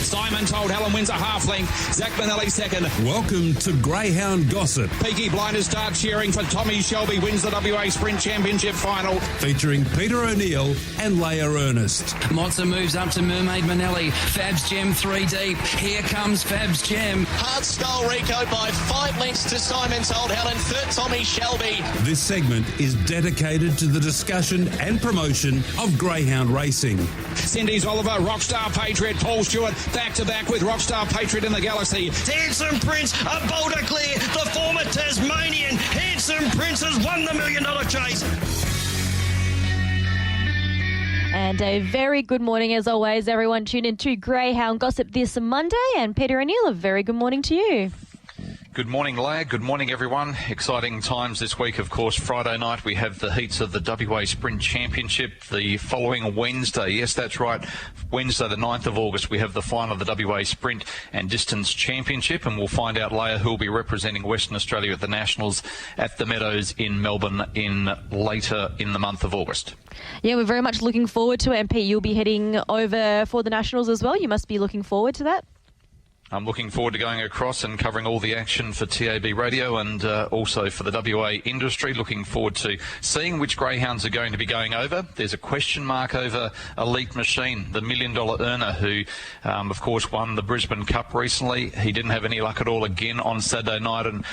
Simon Told Helen wins a half length. Zach Manelli second. Welcome to Greyhound Gossip. Peaky Blinders start cheering for Tommy Shelby wins the WA Sprint Championship final. Featuring Peter O'Neill and Leia Ernest. Mozza moves up to Mermaid Manelli. Fab's Gem 3 deep. Here comes Fab's Gem. Hard Style Rico by 5 lengths to Simon Told Helen. Third Tommy Shelby. This segment is dedicated to the discussion and promotion of greyhound racing. Cindy's Oliver, Rockstar Patriot, Paul Stewart, back-to-back with Rockstar Patriot in the Galaxy. Handsome Prince, a boulder clear. The former Tasmanian Handsome Prince has won the $1 million chase. And a very good morning, as always, everyone. Tune in to Greyhound Gossip this Monday. And Peter O'Neill, a very good morning to you. Good morning, Leia. Good morning, everyone. Exciting times this week, of course. Friday night, we have the heats of the WA Sprint Championship. The following Wednesday, yes, that's right, Wednesday the 9th of August, we have the final of the WA Sprint and Distance Championship, and we'll find out, Leia, who will be representing Western Australia at the Nationals at the Meadows in Melbourne later in the month of August. Yeah, we're very much looking forward to it. And Pete, you'll be heading over for the Nationals as well. You must be looking forward to that. I'm looking forward to going across and covering all the action for TAB Radio and also for the WA industry. Looking forward to seeing which greyhounds are going to be going over. There's a question mark over Elite Machine, the $1 million earner who, of course, won the Brisbane Cup recently. He didn't have any luck at all again on Saturday night, and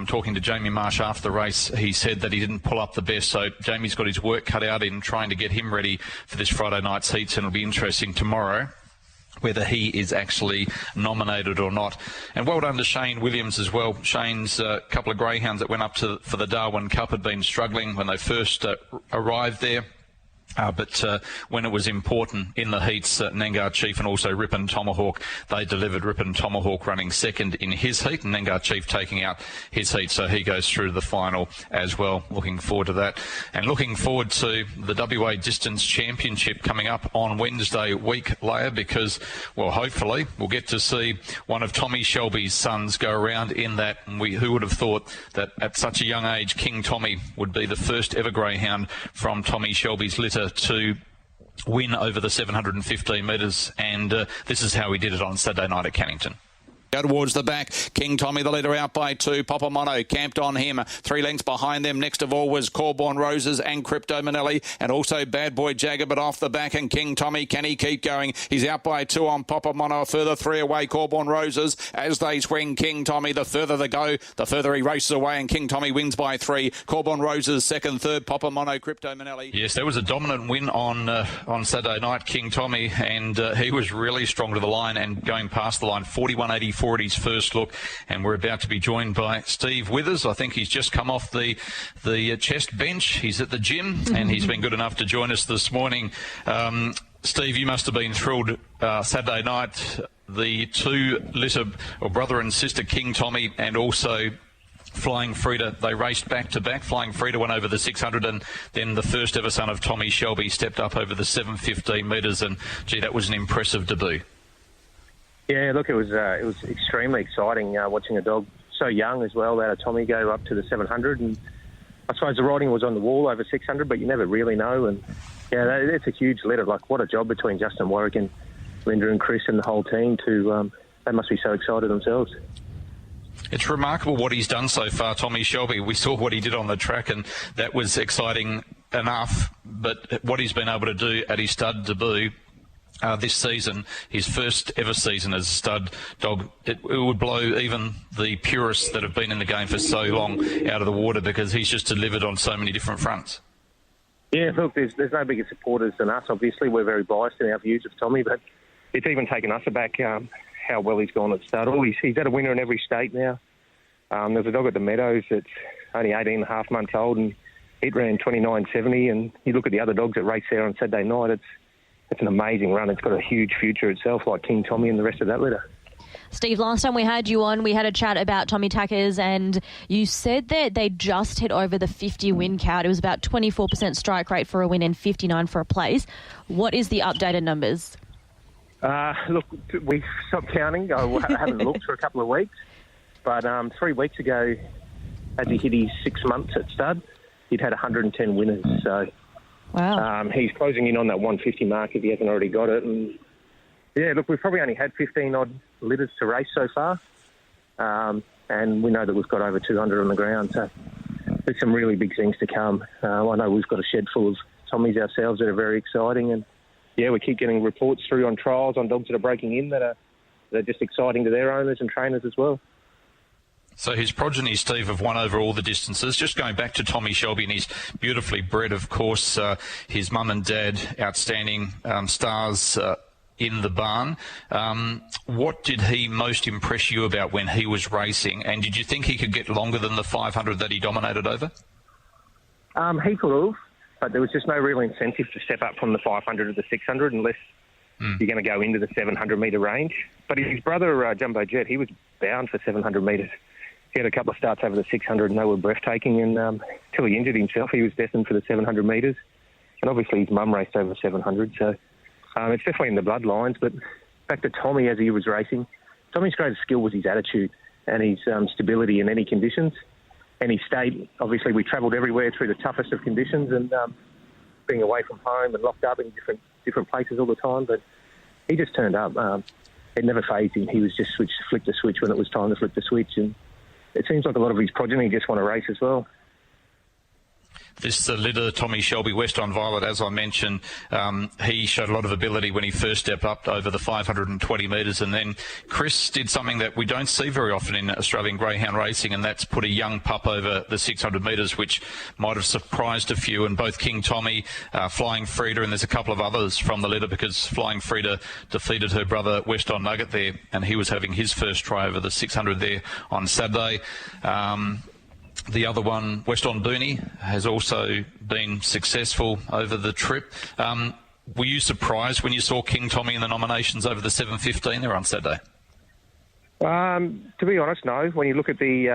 talking to Jamie Marsh after the race, he said that he didn't pull up the best. So Jamie's got his work cut out in trying to get him ready for this Friday night's heats, and it'll be interesting tomorrow whether he is actually nominated or not. And well done to Shane Williams as well. Shane's couple of greyhounds that went up for the Darwin Cup had been struggling when they first arrived there. But when it was important in the heats, Nangar Chief and also Ripon Tomahawk, they delivered. Ripon Tomahawk running second in his heat and Nangar Chief taking out his heat, so he goes through to the final as well. Looking forward to that. And looking forward to the WA Distance Championship coming up on Wednesday week, Leia, because, well, hopefully we'll get to see one of Tommy Shelby's sons go around in that. And who would have thought that at such a young age, King Tommy would be the first ever greyhound from Tommy Shelby's litter to win over the 715 metres, and this is how he did it on Saturday night at Cannington. Go towards the back. King Tommy, the leader, out by 2. Papa Mono camped on him. 3 lengths behind them. Next of all was Corborn Roses and Crypto Manelli, and also Bad Boy Jagger, but off the back. And King Tommy, can he keep going? He's out by 2 on Papa Mono. A further 3 away, Corborn Roses. As they swing, King Tommy, the further they go, the further he races away, and King Tommy wins by 3. Corborn Roses second, third, Papa Mono, Crypto Manelli. Yes, there was a dominant win on Saturday night, King Tommy, and he was really strong to the line and going past the line, 41.84 at his first look. And we're about to be joined by Steve Withers. I think he's just come off the chest bench. He's at the gym, and he's been good enough to join us this morning. Steve, you must have been thrilled Saturday night. The 2 litter, or brother and sister, King Tommy and also Flying Frida, they raced back-to-back. Flying Frida went over the 600, and then the first ever son of Tommy Shelby stepped up over the 715 metres, and, gee, that was an impressive debut. Yeah, look, it was extremely exciting watching a dog so young as well, out of Tommy, go up to the 700. And I suppose the riding was on the wall over 600, but you never really know. And, yeah, it's a huge litter. Like, what a job between Justin Warwick and Linda and Chris and the whole team they must be so excited themselves. It's remarkable what he's done so far, Tommy Shelby. We saw what he did on the track, and that was exciting enough. But what he's been able to do at his stud debut this season, his first ever season as a stud dog, it would blow even the purists that have been in the game for so long out of the water, because he's just delivered on so many different fronts. Yeah, look, there's no bigger supporters than us. Obviously, we're very biased in our views of Tommy, but it's even taken us aback how well he's gone at stud. He's had a winner in every state now. There's a dog at the Meadows that's only 18 and a half months old, and it ran 29.70, and you look at the other dogs that race there on Saturday night, it's an amazing run. It's got a huge future itself, like King Tommy and the rest of that litter. Steve, last time we had you on, we had a chat about Tommy Tuckers, and you said that they just hit over the 50 win count. It was about 24% strike rate for a win and 59 for a place. What is the updated numbers? Look, we've stopped counting. I haven't looked for a couple of weeks. But 3 weeks ago, as he hit his 6 months at stud, he'd had 110 winners. So wow. He's closing in on that 150 mark if he hasn't already got it. And Yeah, look, we've probably only had 15-odd litters to race so far, and we know that we've got over 200 on the ground, so there's some really big things to come. I know we've got a shed full of Tommies ourselves that are very exciting, and yeah, we keep getting reports through on trials on dogs that are breaking in that are just exciting to their owners and trainers as well. So his progeny, Steve, have won over all the distances. Just going back to Tommy Shelby, and he's beautifully bred, of course. His mum and dad, outstanding stars in the barn. What did he most impress you about when he was racing? And did you think he could get longer than the 500 that he dominated over? He could have, but there was just no real incentive to step up from the 500 to the 600 unless you're going to go into the 700-metre range. But his brother, Jumbo Jet, he was bound for 700 metres. He had a couple of starts over the 600 and they were breathtaking, and until he injured himself, he was destined for the 700 metres. And obviously his mum raced over 700, so it's definitely in the bloodlines. But back to Tommy as he was racing, Tommy's greatest skill was his attitude and his stability in any conditions. Any state, obviously we travelled everywhere through the toughest of conditions, and being away from home and locked up in different places all the time. But he just turned up. It never fazed him. He was just flicked the switch when it was time to flick the switch. And it seems like a lot of his progeny just want to race as well. This litter, Tommy Shelby, West on Violet, as I mentioned, he showed a lot of ability when he first stepped up over the 520 metres, and then Chris did something that we don't see very often in Australian greyhound racing, and that's put a young pup over the 600 metres, which might have surprised a few. And both King Tommy, Flying Frida, and there's a couple of others from the litter, because Flying Frida defeated her brother West on Nugget there, and he was having his first try over the 600 there on Saturday. The other one, West on Booney, has also been successful over the trip. Were you surprised when you saw King Tommy in the nominations over the 7:15 there on Saturday? To be honest, no. When you look at the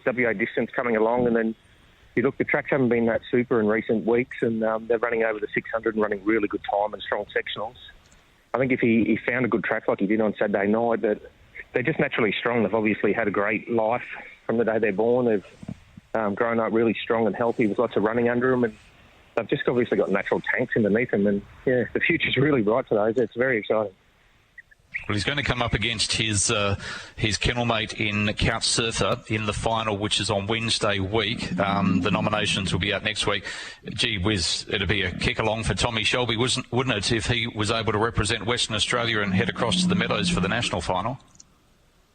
WA distance coming along, and then you look, the tracks haven't been that super in recent weeks, and they're running over the 600 and running really good time and strong sectionals. I think if he found a good track like he did on Saturday night, that they're just naturally strong. They've obviously had a great life from the day they're born. They've grown up really strong and healthy with lots of running under them, and they've just obviously got natural tanks underneath them, and yeah, the future's really bright for those. It's very exciting. Well, he's going to come up against his kennel mate in Couch Surfer in the final, which is on Wednesday week. The nominations will be out next week. Gee whiz, it'd be a kick along for Tommy Shelby, wouldn't it, if he was able to represent Western Australia and head across to the Meadows for the national final?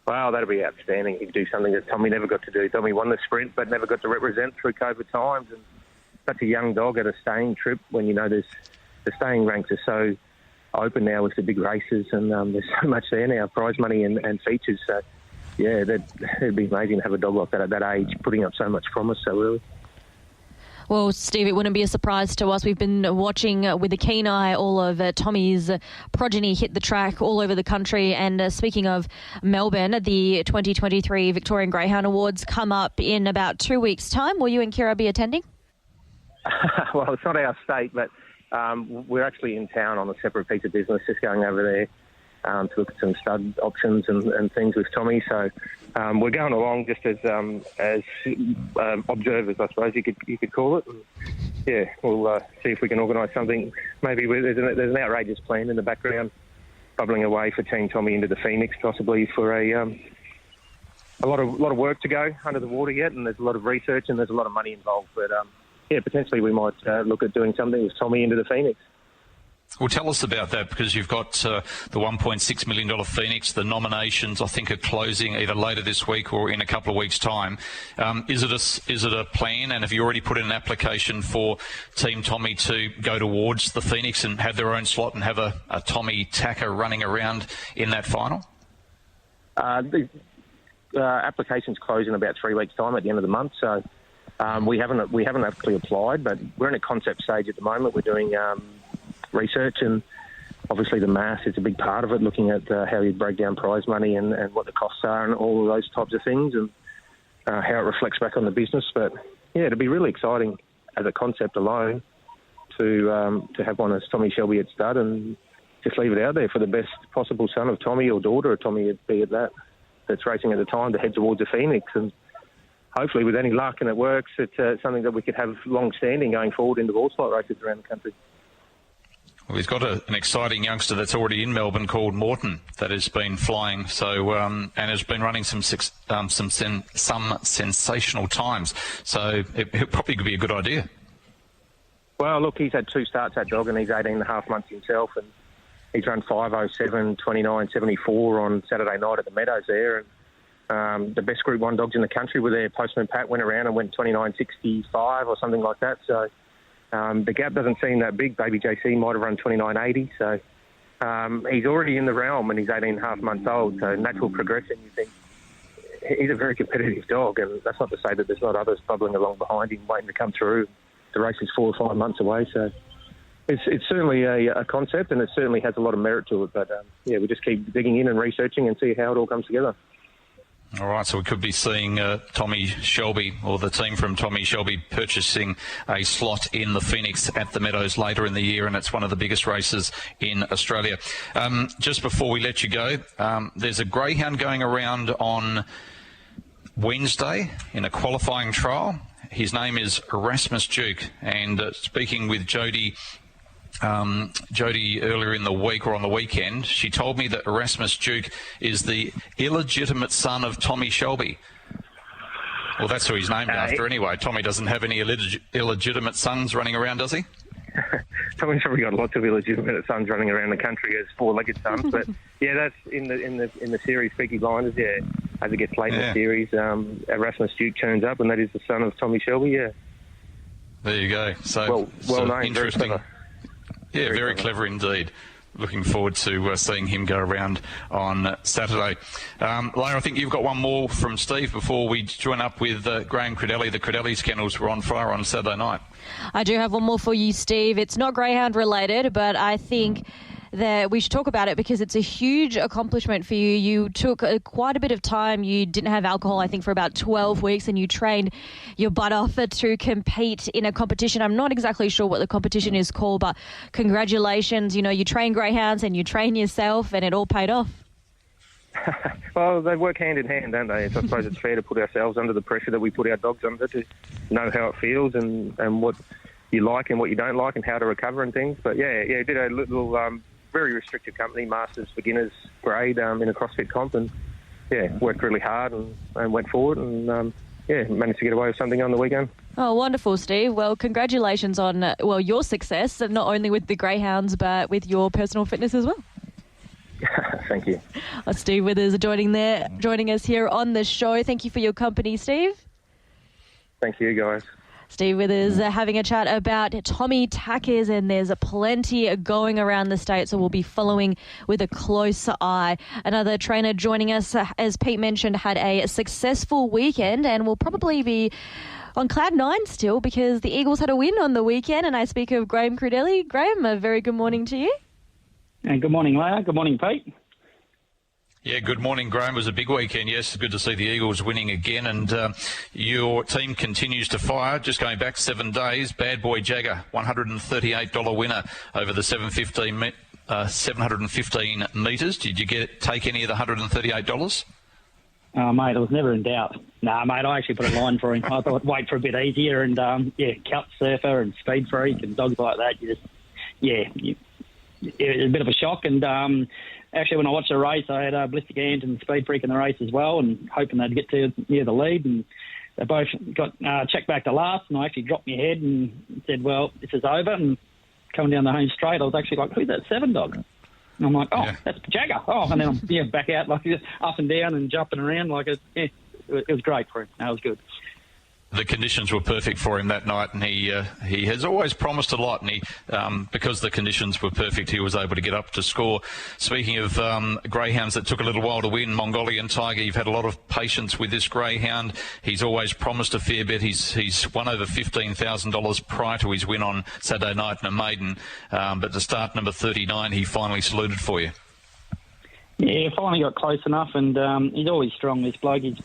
Wow, that'd be outstanding. He'd do something that Tommy never got to do. Tommy won the sprint, but never got to represent through COVID times. And such a young dog at a staying trip, when you know the staying ranks are so open now with the big races, and there's so much there now, prize money and features. So, yeah, it'd be amazing to have a dog like that at that age, putting up so much promise so early. Well, Steve, it wouldn't be a surprise to us. We've been watching with a keen eye all of Tommy's progeny hit the track all over the country. And speaking of Melbourne, the 2023 Victorian Greyhound Awards come up in about 2 weeks' time. Will you and Kira be attending? Well, it's not our state, but we're actually in town on a separate piece of business, just going over there to look at some stud options and things with Tommy. So we're going along just as observers, I suppose you could call it. And, yeah, we'll see if we can organise something. Maybe there's an outrageous plan in the background bubbling away for Team Tommy into the Phoenix, possibly for a lot of work to go under the water yet, and there's a lot of research and there's a lot of money involved. But yeah, potentially we might look at doing something with Tommy into the Phoenix. Well, tell us about that, because you've got the $1.6 million Phoenix. The nominations, I think, are closing either later this week or in a couple of weeks' time. Is it a plan, and have you already put in an application for Team Tommy to go towards the Phoenix and have their own slot and have a Tommy Tacker running around in that final? The applications close in about 3 weeks' time at the end of the month, so we haven't actually applied, but we're in a concept stage at the moment. We're doing research, and obviously the maths is a big part of it, looking at how you break down prize money and what the costs are and all of those types of things, and how it reflects back on the business. But yeah, it'd be really exciting as a concept alone to have one as Tommy Shelby at stud and just leave it out there for the best possible son of Tommy or daughter of Tommy, be it that's racing at the time, to head towards the Phoenix. And hopefully with any luck and it works, it's something that we could have long-standing going forward into all slot races around the country. Well, he's got an exciting youngster that's already in Melbourne called Morton that has been flying. So and has been running some sensational times. So it probably could be a good idea. Well, look, he's had 2 starts, that dog, and he's 18.5 months himself, and he's run 5:07, 29.74 on Saturday night at the Meadows there, and the best Group 1 dogs in the country were there. Postman Pat went around and went 29.65 or something like that, so the gap doesn't seem that big. Baby JC might have run 29.80, so he's already in the realm, and he's 18.5 months old, so natural progression, you think. He's a very competitive dog, and that's not to say that there's not others bubbling along behind him waiting to come through. The race is 4 or 5 months away, so it's certainly a concept, and it certainly has a lot of merit to it. But, we just keep digging in and researching and see how it all comes together. All right, so we could be seeing Tommy Shelby or the team from Tommy Shelby purchasing a slot in the Phoenix at the Meadows later in the year, and it's one of the biggest races in Australia. Just before we let you go, there's a greyhound going around on Wednesday in a qualifying trial. His name is Erasmus Duke, and speaking with Jody earlier in the week or on the weekend, she told me that Erasmus Duke is the illegitimate son of Tommy Shelby. Well, that's who he's named after anyway. Tommy doesn't have any illegitimate sons running around, does he? Tommy's probably got lots of illegitimate sons running around the country as 4-legged sons, but yeah, that's in the series Peaky Blinders. Yeah, as it gets late in the series, Erasmus Duke turns up, and that is the son of Tommy Shelby. Yeah, there you go. So well known, interesting. Very clever. Yeah, very clever indeed. Looking forward to seeing him go around on Saturday. Leia, I think you've got one more from Steve before we join up with Graeme Crudeli. The Crudeli kennels were on fire on Saturday night. I do have one more for you, Steve. It's not greyhound related, but I think that we should talk about it because it's a huge accomplishment for you. You took quite a bit of time. You didn't have alcohol, I think, for about 12 weeks, and you trained your butt off to compete in a competition. I'm not exactly sure what the competition is called, but congratulations. You know, you train greyhounds and you train yourself, and it all paid off. Well, they work hand in hand, don't they? So I suppose it's fair to put ourselves under the pressure that we put our dogs under to know how it feels and what you like and what you don't like and how to recover and things. But yeah, did a little very restricted company, Masters Beginners grade in a CrossFit comp, and worked really hard and went forward and managed to get away with something on the weekend. Oh, wonderful, Steve. Well, congratulations on your success, not only with the greyhounds but with your personal fitness as well. Thank you. Steve Withers joining us here on the show. Thank you for your company, Steve. Thank you, guys. Steve Withers having a chat about Tommy Tackers, and there's plenty going around the state, so we'll be following with a closer eye. Another trainer joining us, as Pete mentioned, had a successful weekend and will probably be on cloud 9 still because the Eagles had a win on the weekend, and I speak of Graeme Crudeli. Graeme, a very good morning to you. And good morning, Leia. Good morning, Pete. Yeah, good morning, Graeme. It was a big weekend. Yes, good to see the Eagles winning again, and your team continues to fire. Just going back 7 days, Bad Boy Jagger, $138 winner over the 715 metres. Did you take any of the $138? Oh, mate, I was never in doubt. Nah, mate, I actually put a line for him. I thought wait for a bit easier, and Cut Surfer and Speed Freak and dogs like that. It was a bit of a shock, and actually when I watched the race, I had Ballistic Ant and Speed Freak in the race as well, and hoping they'd get to near the lead, and they both got checked back to last, and I actually dropped my head and said, well, this is over, and coming down the home straight, I was actually like, who's that 7 dog? And I'm like, that's Jagger. Oh, and then I'm back out like up and down and jumping around like it was great for him. That was good. The conditions were perfect for him that night, and he has always promised a lot, and because the conditions were perfect, he was able to get up to score. Speaking of greyhounds that took a little while to win, Mongolian Tiger, you've had a lot of patience with this greyhound. He's always promised a fair bit. He's won over $15,000 prior to his win on Saturday night in a maiden, but to start number 39, he finally saluted for you. Yeah, finally got close enough, and he's always strong, this bloke. He's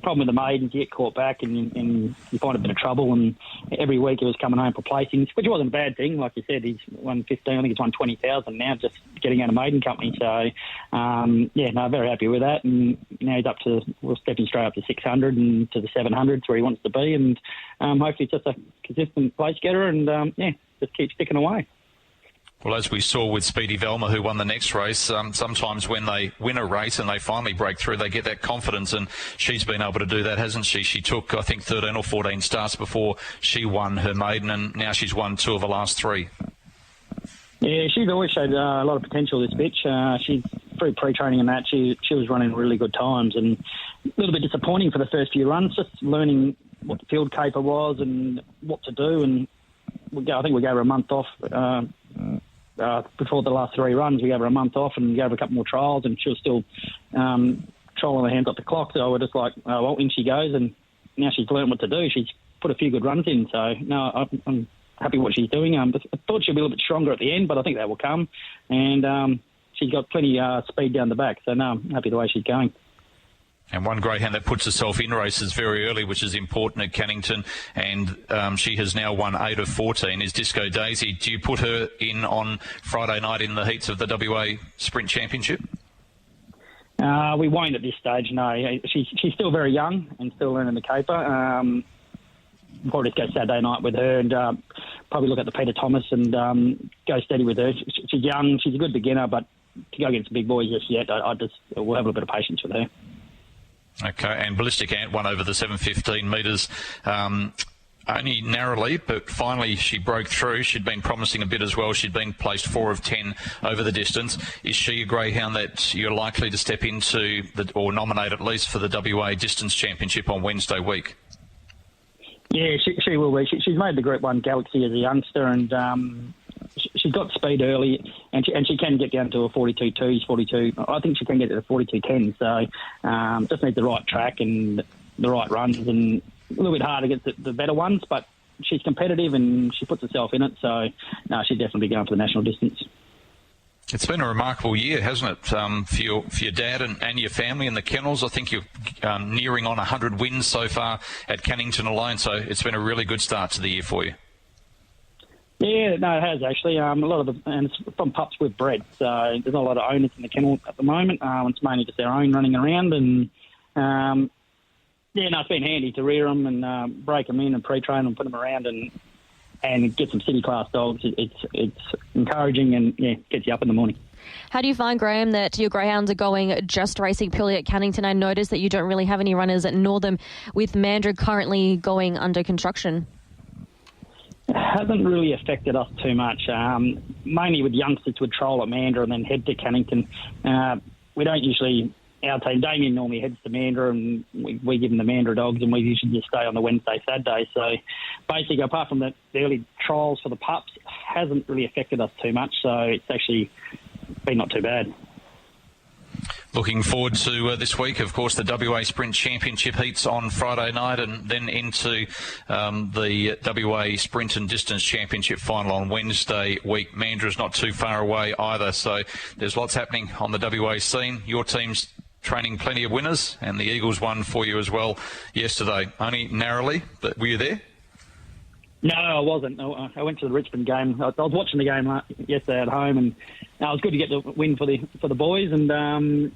problem with the maidens, you get caught back and you find a bit of trouble, and every week he was coming home for placings, which wasn't a bad thing. Like you said, he's won 15, I think he's won 20,000 now just getting out of maiden company. So, very happy with that. And now he's we're stepping straight up to 600 and to the 700s where he wants to be, and hopefully it's just a consistent place getter and, just keep sticking away. Well, as we saw with Speedy Velma, who won the next race, sometimes when they win a race and they finally break through, they get that confidence, and she's been able to do that, hasn't she? She took, I think, 13 or 14 starts before she won her maiden, and now she's won 2 of the last 3. Yeah, she's always showed a lot of potential, this bitch. She's through pre-training and that, she was running really good times, and a little bit disappointing for the first few runs, just learning what the field caper was and what to do, and I think we gave her a month off. Before the last 3 runs, we gave her a month off and gave her a couple more trials, and she was still trolling her hands up the clock. So we're just like, oh, well, in she goes, and now she's learned what to do. She's put a few good runs in, so no, I'm happy with what she's doing. I thought she'd be a little bit stronger at the end, but I think that will come, and she's got plenty speed down the back, so no, I'm happy the way she's going. And one greyhound that puts herself in races very early, which is important at Cannington, and she has now won 8 of 14, is Disco Daisy. Do you put her in on Friday night in the heats of the WA Sprint Championship? We won't at this stage, no. She's still very young and still learning the caper. Probably just go Saturday night with her and probably look at the Peter Thomas and go steady with her. She's young, she's a good beginner, but to go against the big boys just yet, we'll have a little bit of patience with her. Okay, and Ballistic Ant won over the 715 metres only narrowly, but finally she broke through. She'd been promising a bit as well. She'd been placed 4 of 10 over the distance. Is she a greyhound that you're likely to step into, or nominate at least, for the WA Distance Championship on Wednesday week? Yeah, she will be. She's made the Group 1 Galaxy as a youngster, and she's got speed early, and she can get down to a 42.2s, 42. I think she can get to a 42.10. So just needs the right track and the right runs, and a little bit hard against the better ones. But she's competitive and she puts herself in it. So no, she'd definitely be going for the national distance. It's been a remarkable year, hasn't it, for your dad and your family and the kennels. I think you're nearing on 100 wins so far at Cannington alone. So it's been a really good start to the year for you. Yeah, no, it has actually. A lot of and it's from pups we've bred, so there's not a lot of owners in the kennel at the moment. It's mainly just their own running around, and it's been handy to rear them and break them in and pre-train them, put them around, and get some city class dogs. It's encouraging and gets you up in the morning. How do you find, Graeme, that your greyhounds are going just racing purely at Cannington? I noticed that you don't really have any runners at Northam, with Mandurah currently going under construction. It hasn't really affected us too much. Mainly with youngsters would troll at Mandurah and then head to Cannington. We don't usually, our team, Damien normally heads to Mandurah, and we give him the Mandurah dogs, and we usually just stay on the Wednesday, Saturday. So basically, apart from the early trials for the pups, hasn't really affected us too much. So it's actually been not too bad. Looking forward to this week, of course, the WA Sprint Championship heats on Friday night, and then into the WA Sprint and Distance Championship final on Wednesday week. Mandurah's not too far away either, so there's lots happening on the WA scene. Your team's training plenty of winners, and the Eagles won for you as well yesterday, only narrowly, but were you there? No, I wasn't. I went to the Richmond game. I was watching the game yesterday at home, and it was good to get the win for the boys, and the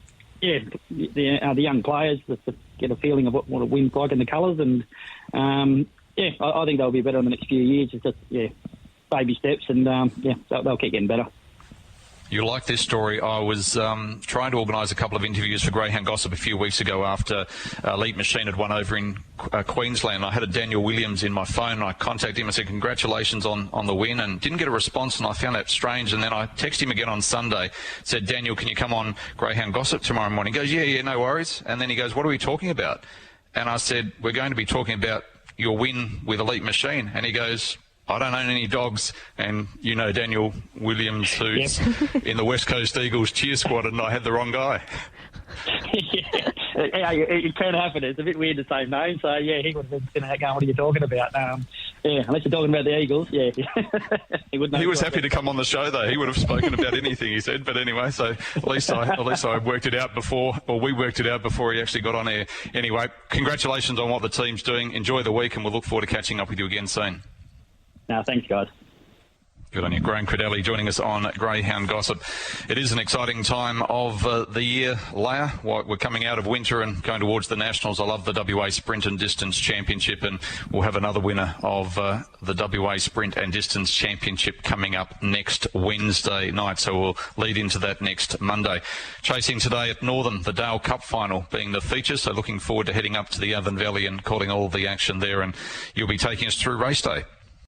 young players just to get a feeling of what a win's like in the colours, and I think they'll be better in the next few years. It's just baby steps, and they'll keep getting better. You like this story. I was trying to organise a couple of interviews for Greyhound Gossip a few weeks ago after Elite Machine had won over in Queensland. I had a Daniel Williams in my phone, and I contacted him and said, congratulations on the win, and didn't get a response, and I found that strange. And then I texted him again on Sunday, said, Daniel, can you come on Greyhound Gossip tomorrow morning? He goes, yeah, no worries. And then he goes, what are we talking about? And I said, we're going to be talking about your win with Elite Machine. And he goes, I don't own any dogs, and you know Daniel Williams, who's in the West Coast Eagles cheer squad, and I had the wrong guy. It can happen. It's a bit weird to say name, so he would have been sitting there going, what are you talking about? Unless you're talking about the Eagles, he wouldn't. He was happy to come on the show, though. He would have spoken about anything, he said. But anyway, so at least I worked it out before, or we worked it out before he actually got on air. Anyway, congratulations on what the team's doing. Enjoy the week, and we'll look forward to catching up with you again soon. No, thanks, guys. Good on you. Graeme Crudeli joining us on Greyhound Gossip. It is an exciting time of the year, Leia. We're coming out of winter and going towards the Nationals. I love the WA Sprint and Distance Championship, and we'll have another winner of the WA Sprint and Distance Championship coming up next Wednesday night, so we'll lead into that next Monday. Chasing today at Northern, the Dale Cup final being the feature, so looking forward to heading up to the Avon Valley and calling all the action there, and you'll be taking us through race day.